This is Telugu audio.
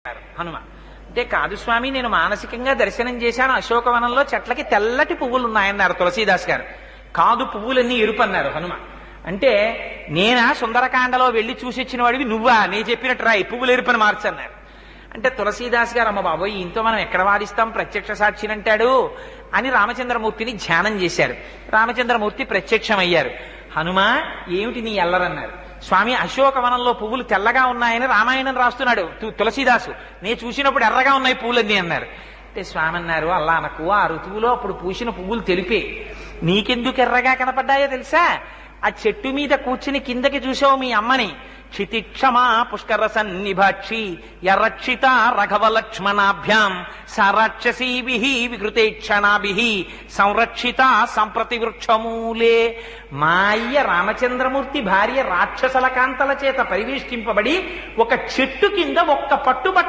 హనుమ అంటే కాదు స్వామి, నేను మానసికంగా దర్శనం చేశాను, అశోకవనంలో చెట్లకి తెల్లటి పువ్వులు ఉన్నాయన్నారు తులసీదాస్ గారు. కాదు, పువ్వులన్నీ ఎరుపు అన్నారు హనుమ. అంటే నేనా సుందరకాండలో వెళ్లి చూసొచ్చిన వాడివి నువ్వా, నేను చెప్పినట్టు రాయి పువ్వులు ఎరుపని మార్చన్నారు. అంటే తులసీదాస్ గారు, అమ్మ బాబోయ్ ఇంతో మనం ఎక్కడ వాదిస్తాం, ప్రత్యక్ష సాక్షిని అంటాడు అని రామచంద్రమూర్తిని ధ్యానం చేశారు. రామచంద్రమూర్తి ప్రత్యక్షమయ్యారు. హనుమ ఏమిటి నీ ఎల్లరన్నారు. స్వామి, అశోకవనంలో పువ్వులు తెల్లగా ఉన్నాయని రామాయణం రాస్తున్నాడు తులసీదాసు, నేను చూసినప్పుడు ఎర్రగా ఉన్నాయి పువ్వులన్నీ అన్నారు. అంటే స్వామి అన్నారు, అల్లా అనకు, ఆ ఋతువులో అప్పుడు పూసిన పువ్వులు తెలిపే, నీకెందుకు ఎర్రగా కనపడ్డాయో తెలుసా? ఆ చెట్టు మీద కూర్చుని కిందకి చూసావు మీ అమ్మని, క్షితిక్షమా పుష్కర సన్నిభాక్షి యరక్షిత రఘవ లక్ష్మణాభ్యాం సారాక్షసీభి వికృతేక్షణాభి సంరక్షిత సంప్రతి వృక్షమూలే. మా అయ్య రామచంద్రమూర్తి భార్య రాక్షసల కాంతల చేత పరివేష్టింపబడి ఒక చెట్టు కింద ఒక్క పట్టుబట్ట